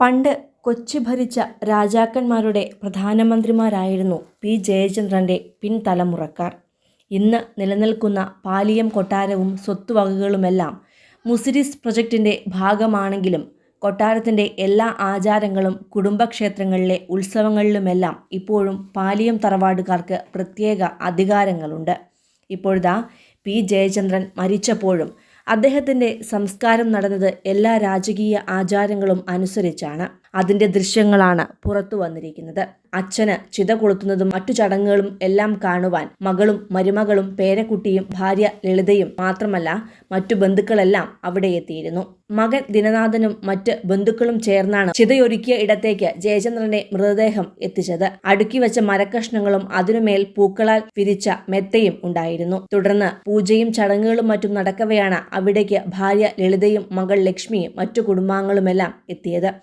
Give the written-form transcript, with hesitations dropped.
പണ്ട് കൊച്ചി ഭരിച്ച രാജാക്കന്മാരുടെ പ്രധാനമന്ത്രിമാരായിരുന്നു പി ജയചന്ദ്രൻ്റെ പിൻതലമുറക്കാർ. ഇന്ന് നിലനിൽക്കുന്ന പാലിയം കൊട്ടാരവും സ്വത്തുവകകളുമെല്ലാം മുസിരിസ് പ്രൊജക്റ്റിൻ്റെ ഭാഗമാണെങ്കിലും കൊട്ടാരത്തിൻ്റെ എല്ലാ ആചാരങ്ങളും കുടുംബക്ഷേത്രങ്ങളിലെ ഉത്സവങ്ങളിലുമെല്ലാം ഇപ്പോഴും പാലിയം തറവാടുകാർക്ക് പ്രത്യേക അധികാരങ്ങളുണ്ട്. ഇപ്പോഴിതാ പി ജയചന്ദ്രൻ മരിച്ചപ്പോഴും അദ്ദേഹത്തിൻ്റെ സംസ്കാരം നടന്നത് എല്ലാ രാജകീയ ആചാരങ്ങളും അനുസരിച്ചാണ്. അതിൻ്റെ ദൃശ്യങ്ങളാണ് പുറത്തു വന്നിരിക്കുന്നത്. അച്ഛന് ചിത കൊളുത്തുന്നതും മറ്റു ചടങ്ങുകളും എല്ലാം കാണുവാൻ മകളും മരുമകളും പേരക്കുട്ടിയും ഭാര്യ ലളിതയും മാത്രമല്ല മറ്റു ബന്ധുക്കളെല്ലാം അവിടെ എത്തിയിരുന്നു. മകൻ ദിനനാഥനും മറ്റ് ബന്ധുക്കളും ചേർന്നാണ് ചിതയൊരുക്കിയ ഇടത്തേക്ക് ജയചന്ദ്രന്റെ മൃതദേഹം എത്തിച്ചത്. അടുക്കി വെച്ച മരക്കഷ്ണങ്ങളും അതിനുമേൽ പൂക്കളാൽ വിരിച്ച മെത്തയും ഉണ്ടായിരുന്നു. തുടർന്ന് പൂജയും ചടങ്ങുകളും മറ്റും നടക്കവെയാണ് അവിടേക്ക് ഭാര്യ ലളിതയും മകൾ ലക്ഷ്മിയും മറ്റു കുടുംബാംഗങ്ങളുമെല്ലാം എത്തിയത്.